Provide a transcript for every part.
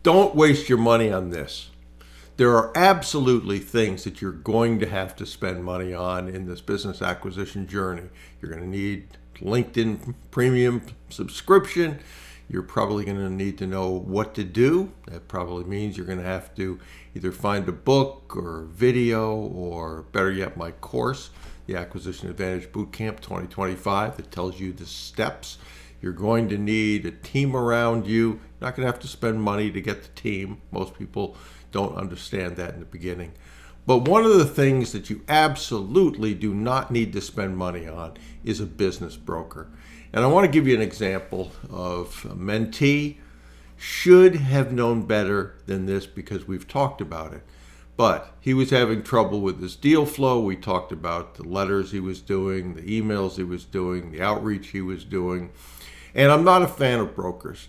Don't waste your money on this. There are absolutely things that you're going to have to spend money on in this business acquisition journey. You're going to need LinkedIn premium subscription. You're probably going to need to know what to do. That probably means you're going to have to either find a book or video, or better yet, my course, the Acquisition Advantage Bootcamp 2025, that tells you the steps. You're going to need a team around you. You're not going to have to spend money to get the team. Most people don't understand that in the beginning. But one of the things that you absolutely do not need to spend money on is a business broker. And I want to give you an example of a mentee. Should have known better than this because we've talked about it. But he was having trouble with his deal flow. We talked about the letters he was doing, the emails he was doing, the outreach he was doing. And I'm not a fan of brokers.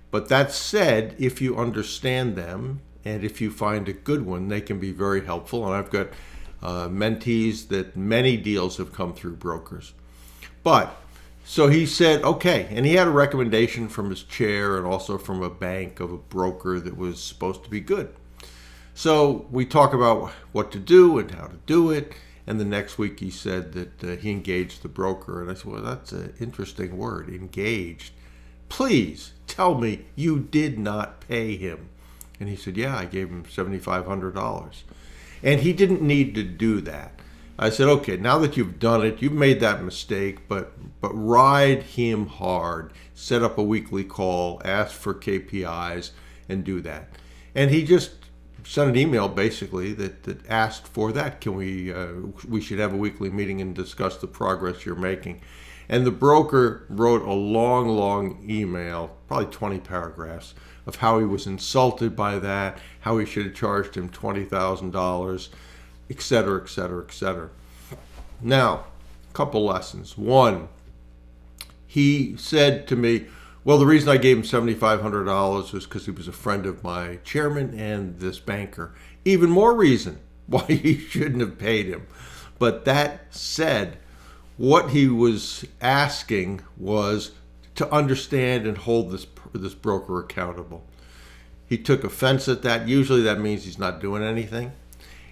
But that said, if you understand them and if you find a good one, they can be very helpful. And I've got mentees that many deals have come through brokers. But so he said, okay, and he had a recommendation from his chair and also from a bank of a broker that was supposed to be good. So we talk about what to do and how to do it. And the next week he said that he engaged the broker. And I said, well, that's an interesting word, engaged. Please tell me you did not pay him. And he said, yeah, I gave him $7,500. And he didn't need to do that. I said, okay, now that you've done it, you've made that mistake, but ride him hard. Set up a weekly call, ask for KPIs, and do that. And he just sent an email basically that asked for that. Can we should have a weekly meeting and discuss the progress you're making. And the broker wrote a long email, probably 20 paragraphs, of how he was insulted by that, how he should have charged him $20,000, et cetera, et cetera, et cetera. Now, a couple lessons. One, he said to me, well, the reason I gave him $7,500 was because he was a friend of my chairman and this banker. Even more reason why he shouldn't have paid him. But that said, what he was asking was to understand and hold this broker accountable. He took offense at that. Usually that means he's not doing anything.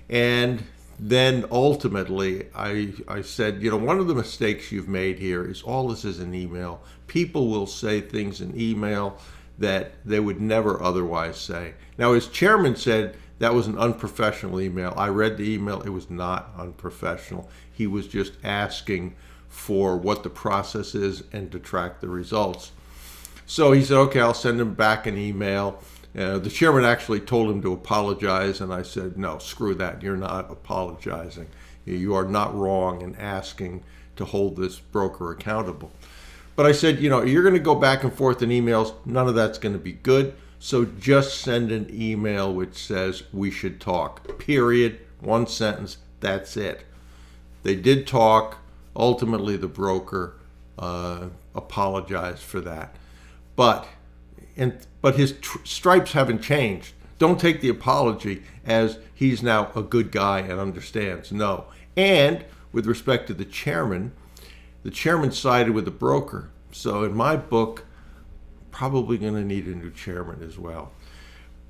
And then ultimately I said, one of the mistakes you've made here is all this is an email. People will say things in email that they would never otherwise say. Now, his chairman said that was an unprofessional email. I read the email. It was not unprofessional. He was just asking for what the process is and to track the results. So he said, okay, I'll send him back an email. The chairman actually told him to apologize, and I said, no, screw that. You're not apologizing. You are not wrong in asking to hold this broker accountable. But I said, you're going to go back and forth in emails. None of that's going to be good. So just send an email which says we should talk. Period. One sentence. That's it. They did talk. Ultimately, the broker apologized for that. But his stripes haven't changed. Don't take the apology as he's now a good guy and understands. No. And with respect to the chairman sided with the broker. So in my book, probably going to need a new chairman as well.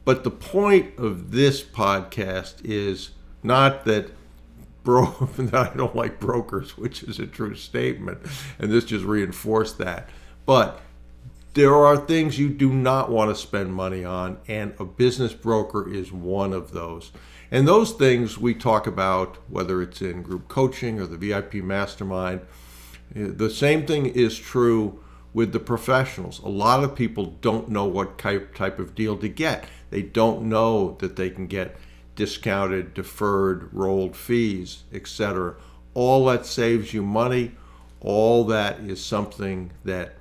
But the point of this podcast is not that I don't like brokers, which is a true statement, and this just reinforced that. But there are things you do not want to spend money on, and a business broker is one of those. And those things we talk about, whether it's in group coaching or the VIP mastermind. The same thing is true with the professionals. A lot of people don't know what type of deal to get. They don't know that they can get discounted, deferred, rolled fees, etc. All that saves you money. All that is something that,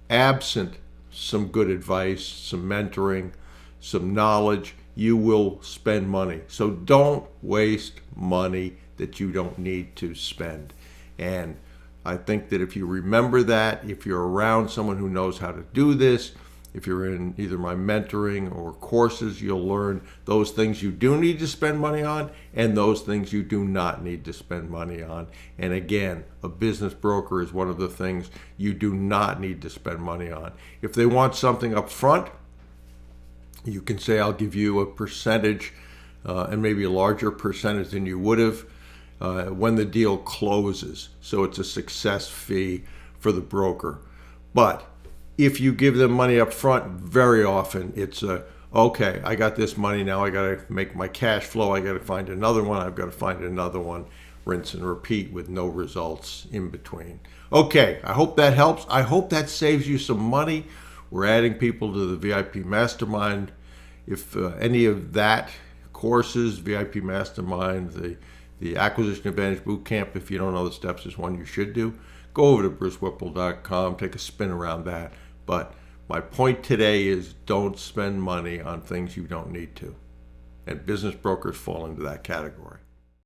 absent some good advice, some mentoring, some knowledge, you will spend money. So don't waste money that you don't need to spend. And I think that if you remember that, if you're around someone who knows how to do this, if you're in either my mentoring or courses, you'll learn those things you do need to spend money on and those things you do not need to spend money on. And again, a business broker is one of the things you do not need to spend money on. If they want something up front, You can say, I'll give you a percentage, and maybe a larger percentage than you would have when the deal closes. So it's a success fee for the broker. But if you give them money up front, very often it's okay, I got this money, now I got to make my cash flow, I got to find another one, I've got to find another one, rinse and repeat with no results in between. Okay, I hope that helps. I hope that saves you some money. We're adding people to the VIP Mastermind. If any of that courses, VIP Mastermind, the Acquisition Advantage Bootcamp, if you don't know the steps, is one you should do. Go over to brucewhipple.com, take a spin around that. But my point today is don't spend money on things you don't need to. And business brokers fall into that category.